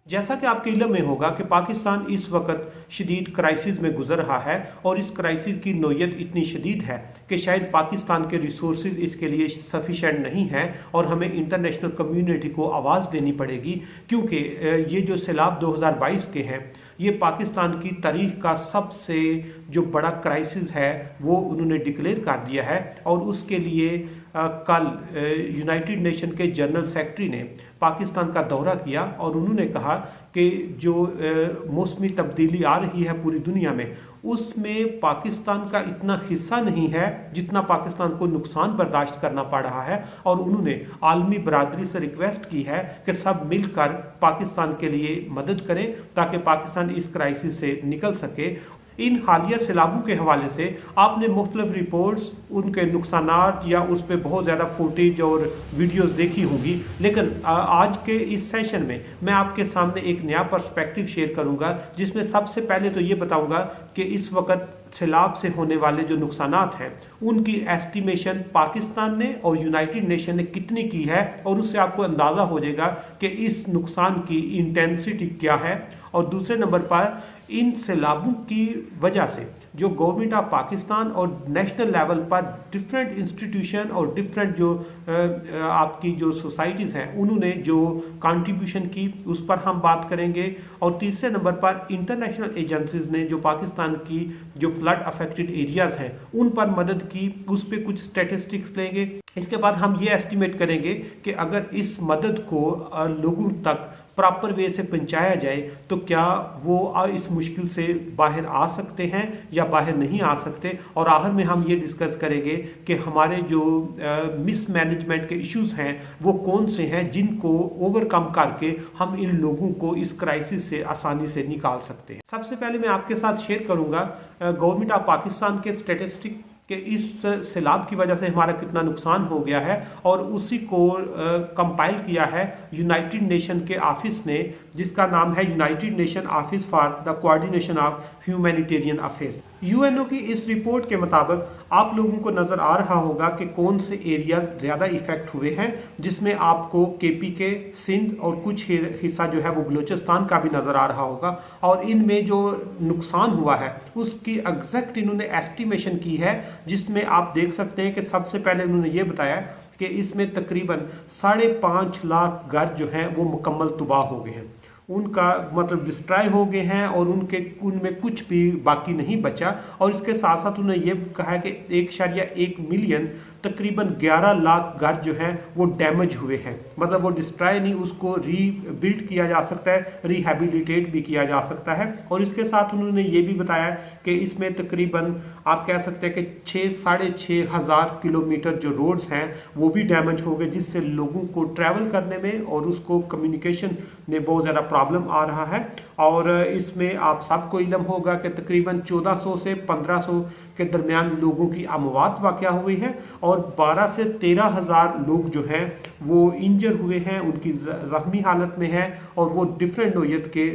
जैसा कि आपके इल्म में होगा कि पाकिस्तान इस वक्त शदीद क्राइसिस में गुजर रहा है और इस क्राइसिस की नोयत इतनी शदीद है कि शायद पाकिस्तान के रिसोर्सेज इसके लिए सफिशेंट नहीं हैं और हमें इंटरनेशनल कम्युनिटी को आवाज़ देनी पड़ेगी, क्योंकि ये जो सैलाब 2022 के हैं ये पाकिस्तान की तारीख का सबसे जो बड़ा क्राइसिस है वो उन्होंने डिक्लेयर कर दिया है। और उसके लिए कल यूनाइटेड नेशन के जनरल सेक्रेटरी ने पाकिस्तान का दौरा किया और उन्होंने कहा कि जो मौसमी तब्दीली आ रही है पूरी दुनिया में उसमें पाकिस्तान का इतना हिस्सा नहीं है जितना पाकिस्तान को नुकसान बर्दाश्त करना पड़ रहा है। और उन्होंने आलमी बरादरी से रिक्वेस्ट की है कि सब मिलकर पाकिस्तान के लिए मदद करें ताकि पाकिस्तान इस क्राइसिस से निकल सके। इन हालिया सैलाबों के हवाले से आपने मुख्तलिफ रिपोर्ट्स, उनके नुकसानात या उस पर बहुत ज़्यादा फुटेज और वीडियोस देखी होंगी, लेकिन आज के इस सेशन में मैं आपके सामने एक नया पर्सपेक्टिव शेयर करूंगा जिसमें सबसे पहले तो ये बताऊंगा कि इस वक्त सैलाब से होने वाले जो नुकसानात हैं उनकी एस्टिमेशन पाकिस्तान ने और यूनाइटेड नेशन ने कितनी की है और उससे आपको अंदाज़ा हो जाएगा कि इस नुकसान की इंटेंसिटी क्या है। और दूसरे नंबर पर इन सैलाबों की वजह से जो गवर्नमेंट ऑफ पाकिस्तान और नेशनल लेवल पर डिफरेंट इंस्टीट्यूशन और डिफरेंट जो आपकी जो सोसाइटीज़ हैं उन्होंने जो कंट्रीब्यूशन की उस पर हम बात करेंगे। और तीसरे नंबर पर इंटरनेशनल एजेंसीज ने जो पाकिस्तान की जो फ्लड अफेक्टेड एरियाज़ हैं उन पर मदद की, उस पर कुछ स्टेटिस्टिक्स लेंगे। इसके बाद हम ये एस्टिमेट करेंगे कि अगर इस मदद को लोगों तक प्रॉपर वे से पहुंचाया जाए तो क्या वो इस मुश्किल से बाहर आ सकते हैं या बाहर नहीं आ सकते। और आखिर में हम ये डिस्कस करेंगे कि हमारे जो मिसमैनेजमेंट के इश्यूज हैं वो कौन से हैं जिनको ओवरकम करके हम इन लोगों को इस क्राइसिस से आसानी से निकाल सकते हैं। सबसे पहले मैं आपके साथ शेयर करूंगा गवर्नमेंट ऑफ पाकिस्तान के स्टेटिस्टिक कि इस सैलाब की वजह से हमारा कितना नुकसान हो गया है और उसी को कंपाइल किया है यूनाइटेड नेशन के ऑफिस ने, जिसका नाम है United nation office for the coordination of humanitarian affairs. UNO की इस रिपोर्ट के मुताबिक आप लोगों को नज़र आ रहा होगा कि कौन से एरियाज ज़्यादा इफेक्ट हुए हैं, जिसमें आपको केपी के, सिंध और कुछ हिस्सा जो है वो बलूचिस्तान का भी नज़र आ रहा होगा। और इनमें जो नुकसान हुआ है उसकी एग्जैक्ट इन्होंने एस्टिमेशन की है, जिसमें आप देख सकते हैं कि सबसे पहले उन्होंने ये बताया कि इसमें तकरीबन 5.5 लाख घर जो हैं वो मुकम्मल तबाह हो गए हैं, उनका मतलब डिस्ट्रॉय हो गए हैं और उनमें कुछ भी बाकी नहीं बचा। और इसके साथ साथ उन्होंने ये कहा कि 1.1 मिलियन तकरीबन 11 लाख घर जो हैं वो डैमेज हुए हैं, मतलब वो डिस्ट्रॉय नहीं, उसको रीबिल्ड किया जा सकता है, रिहेबिलिटेट भी किया जा सकता है। और इसके साथ उन्होंने ये भी बताया कि इसमें तकरीबन आप कह सकते हैं कि 6-6.5 हज़ार किलोमीटर जो रोड्स हैं वो भी डैमेज हो गए, जिससे लोगों को ट्रैवल करने में और उसको कम्युनिकेशन में बहुत ज़्यादा प्रॉब्लम आ रहा है। और इसमें आप सबको इल्म होगा कि तकरीबन 1400 से 1500 के दरमियान लोगों की अमवात वाक़या हुई है और 12 से 13 हज़ार लोग जो हैं वो इंजर हुए हैं, उनकी ज़ख्मी हालत में है और वो डिफरेंट नोयत के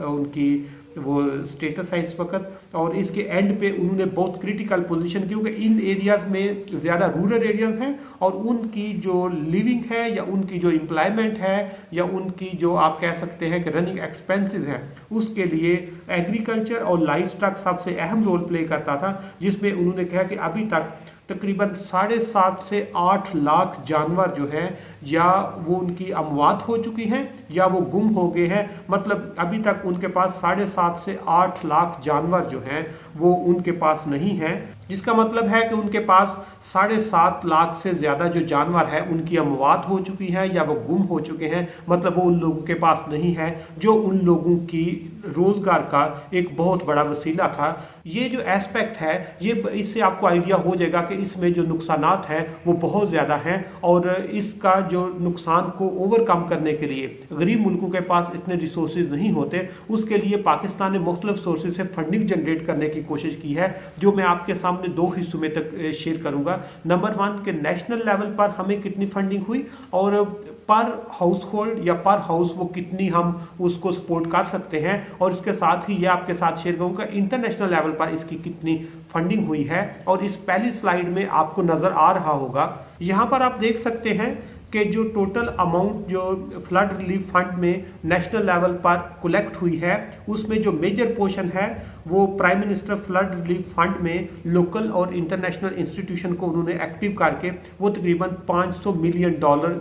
उनकी वो स्टेटस है इस वक्त। और इसके एंड पे उन्होंने बहुत क्रिटिकल पोजीशन, क्योंकि इन एरियाज़ में ज़्यादा रूरल एरियाज़ हैं और उनकी जो लिविंग है या उनकी जो एम्प्लॉयमेंट है या उनकी जो आप कह सकते हैं कि रनिंग एक्सपेंसेस हैं उसके लिए एग्रीकल्चर और लाइफ स्टॉक सबसे अहम रोल प्ले करता था, जिसमें उन्होंने कहा कि अभी तक तकरीबन 7.5 से 8 लाख जानवर जो हैं या वो उनकी अमवात हो चुकी हैं या वो गुम हो गए हैं। मतलब अभी तक उनके पास 7.5 से 8 लाख जानवर जो हैं वो उनके पास नहीं हैं, जिसका मतलब है कि उनके पास 7.5 लाख से ज़्यादा जो जानवर है उनकी अमवात हो चुकी है या वो गुम हो चुके हैं। मतलब वो उन लोगों के पास नहीं है जो उन लोगों की रोज़गार का एक बहुत बड़ा वसीला था। ये जो एस्पेक्ट है ये इससे आपको आइडिया हो जाएगा कि इसमें जो नुकसानात हैं वो बहुत ज़्यादा हैं और इसका जो नुकसान को ओवरकम करने के लिए गरीब मुल्कों के पास इतने रिसोर्सेज नहीं होते। उसके लिए पाकिस्तान ने मुख्तलिफ सोर्सेज से फंडिंग जनरेट करने की कोशिश की है, जो मैं आपके सामने 2 हिस्सों में तक शेयर करूंगा। नंबर 1 के नेशनल लेवल पर हमें कितनी फंडिंग हुई और पर हाउस होल्ड या पर हाउस वो कितनी हम उसको सपोर्ट कर सकते हैं, और इसके साथ ही ये आपके साथ शेयर करूंगा इंटरनेशनल लेवल पर इसकी कितनी फंडिंग हुई है। और इस पहली स्लाइड में आपको नजर आ रहा होगा, यहाँ पर आप देख सकते हैं कि जो टोटल अमाउंट जो फ्लड रिलीफ फंड में नेशनल लेवल पर कलेक्ट हुई है उसमें जो मेजर पोर्शन है वो prime minister flood relief fund में लोकल और इंटरनेशनल इंस्टीट्यूशन को उन्होंने एक्टिव करके वो तकरीबन $500 मिलियन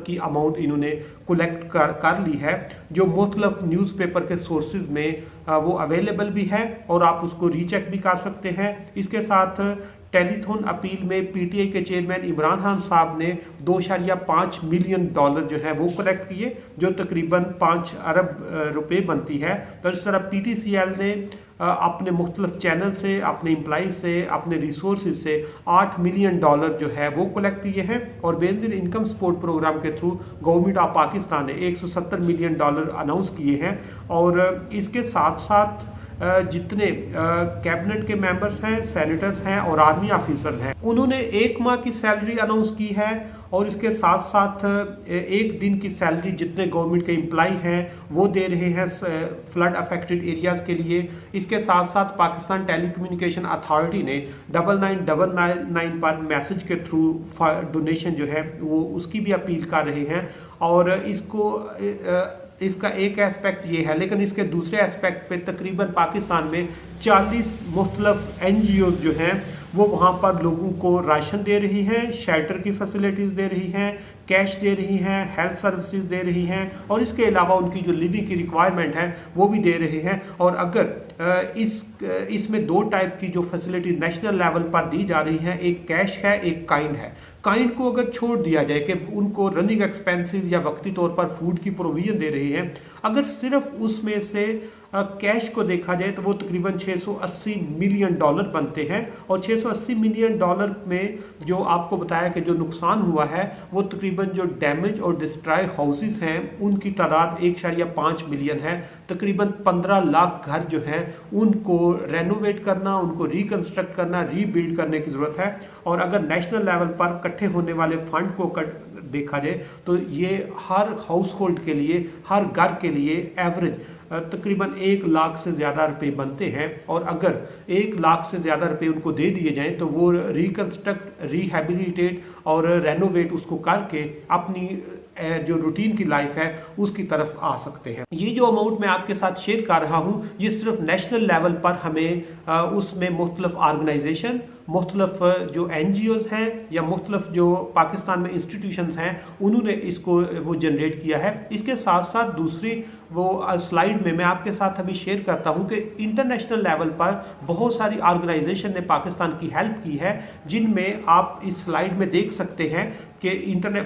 की अमाउंट इन्होंने कलेक्ट कर ली है, जो मुख्तलिफ न्यूज़पेपर के सोर्सेज में वो अवेलेबल भी है और आप उसको रीचेक भी कर सकते हैं। इसके साथ टेलीथॉन अपील में पीटीआई के चेयरमैन इमरान खान साहब ने $2.5 मिलियन जो है वो कलेक्ट किए, जो तकरीबन 5 अरब रुपए बनती है। तो इस तरह पीटीसीएल ने अपने मुख्तलिफ चैनल से, अपने एम्प्लॉइज से, अपने रिसोर्सेज से $8 मिलियन जो है वो कलेक्ट किए हैं और बेनजीर इनकम सपोर्ट प्रोग्राम के थ्रू गवर्नमेंट ऑफ पाकिस्तान ने $170 मिलियन अनाउंस किए हैं। और इसके साथ साथ जितने कैबिनेट के मेंबर्स हैं, सेनेटर्स हैं और आर्मी ऑफिसर हैं, उन्होंने 1 माह की सैलरी अनाउंस की है और इसके साथ साथ 1 दिन की सैलरी जितने गवर्नमेंट के एम्प्लॉय हैं वो दे रहे हैं फ्लड अफेक्टेड एरियाज़ के लिए। इसके साथ साथ पाकिस्तान टेलीकम्युनिकेशन अथॉरिटी ने 9999 पर मैसेज के थ्रू डोनेशन जो है वो उसकी भी अपील कर रहे हैं। और इसका एक एस्पेक्ट ये है, लेकिन इसके दूसरे एस्पेक्ट पे तकरीबन पाकिस्तान में 40 मुख्तलिफ NGO जो हैं वो वहाँ पर लोगों को राशन दे रही हैं, शेल्टर की फैसिलिटीज़ दे रही हैं, कैश दे रही हैं, हेल्थ सर्विसेज दे रही हैं और इसके अलावा उनकी जो लिविंग की रिक्वायरमेंट है वो भी दे रहे हैं। और अगर इसमें 2 टाइप की जो फैसिलिटी नेशनल लेवल पर दी जा रही हैं, एक कैश है, एक काइंड है। काइंड को अगर छोड़ दिया जाए कि उनको रनिंग एक्सपेंसेस या वक्ती तौर पर फूड की प्रोविजन दे रही हैं, अगर सिर्फ उसमें से कैश को देखा जाए तो वो तकरीबन $680 मिलियन बनते हैं। और $680 मिलियन में जो आपको बताया कि जो नुकसान हुआ है वो तकरीबन जो डैमेज और डिस्ट्रॉय हाउसेस हैं उनकी तादाद 1.5 मिलियन है। तकरीबन 15 लाख घर जो हैं उनको रेनोवेट करना, उनको रिकंस्ट्रक्ट करना, रीबिल्ड करने की ज़रूरत है। और अगर नेशनल लेवल पर इकट्ठे होने वाले फंड को देखा जाए तो ये हर हाउस होल्ड के लिए, हर घर के लिए एवरेज तकरीबन 1 लाख से ज़्यादा रुपए बनते हैं। और अगर 1 लाख से ज़्यादा रुपए उनको दे दिए जाएं तो वो रिकंस्ट्रक्ट, रिहेबिलिटेट और रेनोवेट उसको करके अपनी जो रूटीन की लाइफ है उसकी तरफ आ सकते हैं। ये जो अमाउंट मैं आपके साथ शेयर कर रहा हूँ ये सिर्फ नेशनल लेवल पर हमें उसमें मुख्तलिफ ऑर्गेनाइजेशन, मुख्तलिफ जो NGOs हैं या मुख्तलिफ जो पाकिस्तान में इंस्टीट्यूशंस हैं उन्होंने इसको वो जनरेट किया है। इसके साथ साथ दूसरी वो स्लाइड में मैं आपके साथ अभी शेयर करता हूं कि इंटरनेशनल लेवल पर बहुत सारी ऑर्गेनाइजेशन ने पाकिस्तान की हेल्प की है, जिनमें आप इस स्लाइड में देख सकते हैं कि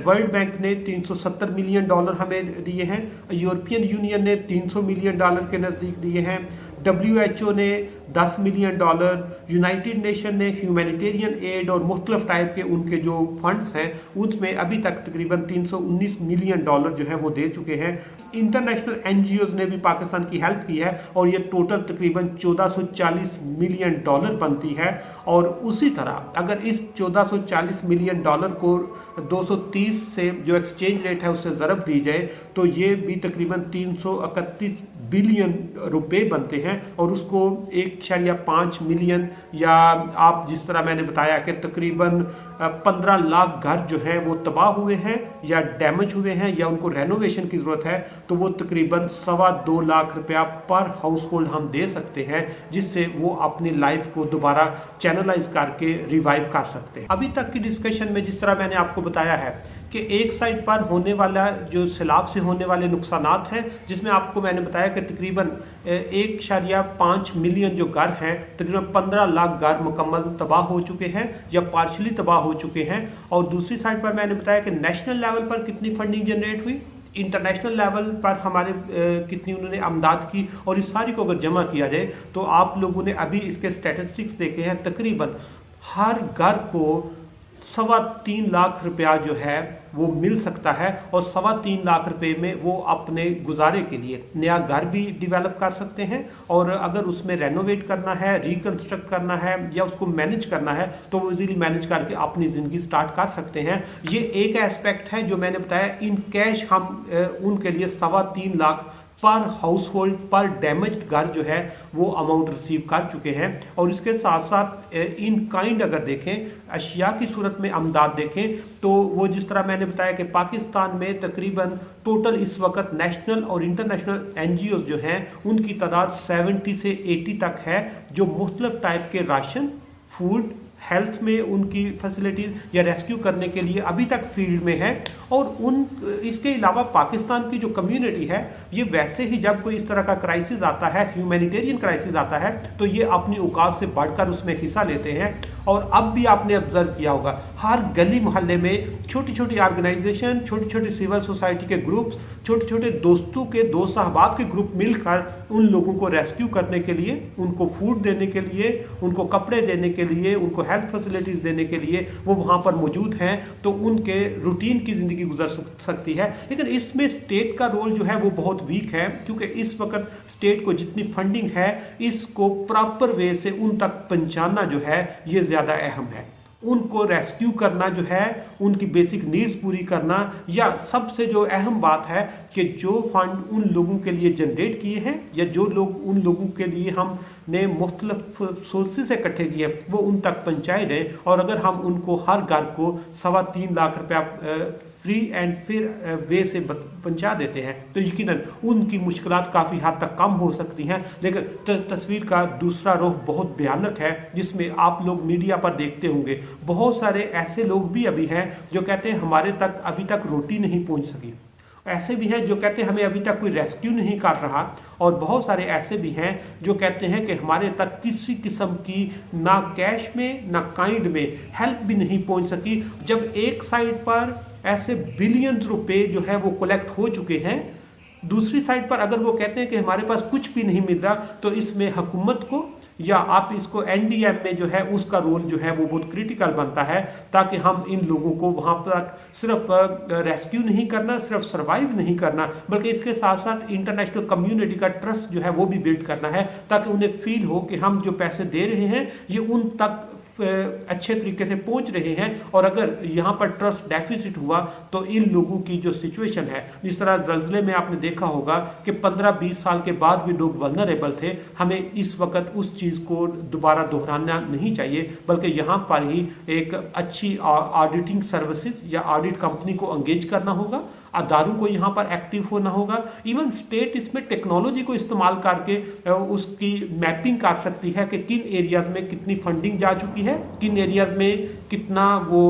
वर्ल्ड बैंक ने $370 मिलियन हमें दिए हैं, यूरोपियन यूनियन ने $300 मिलियन के नज़दीक दिए हैं, WHO ने $10 मिलियन, यूनाइटेड नेशन ने ह्यूमैनिटेरियन एड और मुख्तलिफ टाइप के उनके जो फंड्स हैं उनमें अभी तक तकरीबन $319 मिलियन जो है वो दे चुके हैं। इंटरनेशनल NGOs ने भी पाकिस्तान की हेल्प की है और ये टोटल तकरीबन $1440 मिलियन बनती है। और उसी तरह अगर इस $1440 मिलियन को 230 से जो एक्सचेंज रेट है उससे ज़रब दी जाए तो ये भी तकरीबन 331 बिलियन रुपए बनते हैं। और उसको 1.5 मिलियन या आप जिस तरह मैंने बताया कि तकरीबन 15 लाख घर जो हैं वो तबाह हुए हैं या डैमेज हुए हैं या उनको रेनोवेशन की ज़रूरत है, तो वो तकरीबन 2.25 लाख रुपया पर हाउस होल्ड हम दे सकते हैं, जिससे वो अपनी लाइफ को दोबारा चैनलाइज करके रिवाइव कर सकते हैं। अभी तक की डिस्कशन में जिस तरह मैंने आपको बताया है कि एक साइड पर होने वाला जो सैलाब से होने वाले नुकसानात हैं, जिसमें आपको मैंने बताया कि तकरीबन 1.5 मिलियन जो घर हैं, तकरीबन 15 लाख घर मुकम्मल तबाह हो चुके हैं या पार्शली तबाह हो चुके हैं। और दूसरी साइड पर मैंने बताया कि नेशनल लेवल पर कितनी फंडिंग जनरेट हुई, इंटरनेशनल लेवल पर हमारे कितनी उन्होंने आमदाद की, और इस सारी को अगर जमा किया जाए तो आप लोगों ने अभी इसके स्टैटिस्टिक्स देखे हैं, तकरीबन हर घर को 3.25 लाख रुपया जो है वो मिल सकता है। और 3.25 लाख रुपए में वो अपने गुजारे के लिए नया घर भी डेवलप कर सकते हैं, और अगर उसमें रेनोवेट करना है, रिकंस्ट्रक्ट करना है या उसको मैनेज करना है तो वो इजीली मैनेज करके अपनी ज़िंदगी स्टार्ट कर सकते हैं। ये एक एस्पेक्ट है जो मैंने बताया। इन कैश हम उनके लिए 3.25 लाख पर हाउस होल्ड पर डैमेज्ड घर जो है वो अमाउंट रिसीव कर चुके हैं। और इसके साथ साथ इन काइंड अगर देखें, अशिया की सूरत में अमदाद देखें, तो वो जिस तरह मैंने बताया कि पाकिस्तान में तकरीबन टोटल इस वक्त नेशनल और इंटरनेशनल एनजीओ जो हैं उनकी तादाद 70 से 80 तक है, जो मुख्तलिफ टाइप के राशन, फूड, हेल्थ में उनकी फैसिलिटीज़ या रेस्क्यू करने के लिए अभी तक फील्ड में है। और इसके अलावा पाकिस्तान की जो कम्युनिटी है ये वैसे ही जब कोई इस तरह का क्राइसिस आता है, ह्यूमैनिटेरियन क्राइसिस आता है, तो ये अपनी औकात से बढ़कर उसमें हिस्सा लेते हैं। और अब भी आपने ऑब्जर्व किया होगा हर गली मोहल्ले में छोटी छोटी ऑर्गेनाइजेशन, छोटी छोटी सिविल सोसाइटी के ग्रुप्स, छोटे छोटे दोस्तों के दोस्त अहबाब के ग्रुप मिलकर उन लोगों को रेस्क्यू करने के लिए, उनको फूड देने के लिए, उनको कपड़े देने के लिए, उनको हेल्थ फैसिलिटीज़ देने के लिए वो वहाँ पर मौजूद हैं, तो उनके रूटीन की ज़िंदगी गुजर सकती है। लेकिन इसमें स्टेट का रोल जो है वो बहुत वीक है, क्योंकि इस वक्त स्टेट को जितनी फंडिंग है इसको प्रॉपर वे से उन तक पहुँचाना जो है ये ज़्यादा अहम है। उनको रेस्क्यू करना जो है, उनकी बेसिक नीड्स पूरी करना, या सबसे जो अहम बात है कि जो फंड उन लोगों के लिए जनरेट किए हैं या जो लोग उन लोगों के लिए हमने मुख्तलिफ सोर्सेज से इकट्ठे किए हैं वो उन तक पहुँचाए जाएँ। और अगर हम उनको हर घर को 3.25 लाख रुपया फ्री एंड फेयर वे से पहुंचा देते हैं तो यकीनन उनकी मुश्किलात काफ़ी हद तक कम हो सकती हैं। लेकिन तस्वीर का दूसरा रुख बहुत भयानक है, जिसमें आप लोग मीडिया पर देखते होंगे बहुत सारे ऐसे लोग भी अभी हैं जो कहते हैं हमारे तक अभी तक रोटी नहीं पहुंच सकी। ऐसे भी हैं जो कहते हैं हमें अभी तक कोई रेस्क्यू नहीं कर रहा। और बहुत सारे ऐसे भी हैं जो कहते हैं कि हमारे तक किसी किस्म की ना कैश में ना काइंड में हेल्प भी नहीं पहुंच सकी। जब एक साइड पर ऐसे बिलियंस रुपए जो है वो कलेक्ट हो चुके हैं, दूसरी साइड पर अगर वो कहते हैं कि हमारे पास कुछ भी नहीं मिल रहा, तो इसमें हुकूमत को या आप इसको एनडीएम में जो है उसका रोल जो है वो बहुत क्रिटिकल बनता है, ताकि हम इन लोगों को वहाँ तक सिर्फ रेस्क्यू नहीं करना, सिर्फ सर्वाइव नहीं करना, बल्कि इसके साथ साथ इंटरनेशनल कम्युनिटी का ट्रस्ट जो है वो भी बिल्ड करना है, ताकि उन्हें फील हो कि हम जो पैसे दे रहे हैं ये उन तक अच्छे तरीके से पहुंच रहे हैं। और अगर यहाँ पर ट्रस्ट डेफिसिट हुआ तो इन लोगों की जो सिचुएशन है, जिस तरह ज़ल्ज़ले में आपने देखा होगा कि 15-20 साल के बाद भी लोग वल्नरेबल थे, हमें इस वक्त उस चीज़ को दोबारा दोहराना नहीं चाहिए, बल्कि यहाँ पर ही एक अच्छी ऑडिटिंग सर्विसेज या ऑडिट कंपनी को एंगेज करना होगा, अदारों को यहाँ पर एक्टिव होना होगा। इवन स्टेट इसमें टेक्नोलॉजी को इस्तेमाल करके उसकी मैपिंग कर सकती है कि किन एरियाज़ में कितनी फंडिंग जा चुकी है, किन एरियाज़ में कितना वो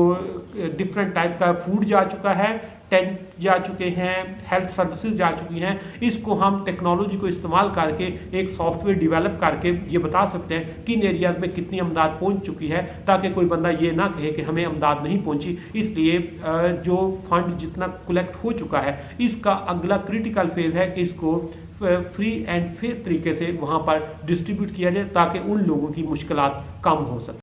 डिफरेंट टाइप का फूड जा चुका है, टेंट जा चुके हैं, हेल्थ सर्विसेज जा चुकी हैं। इसको हम टेक्नोलॉजी को इस्तेमाल करके एक सॉफ्टवेयर डेवलप करके ये बता सकते हैं किन एरियाज़ में कितनी अमदाद पहुंच चुकी है, ताकि कोई बंदा ये ना कहे कि हमें अमदाद नहीं पहुंची। इसलिए जो फंड जितना कलेक्ट हो चुका है इसका अगला क्रिटिकल फेज है, इसको फ्री एंड फेयर तरीके से वहाँ पर डिस्ट्रीब्यूट किया जाए ताकि उन लोगों की मुश्किलात कम हो सके।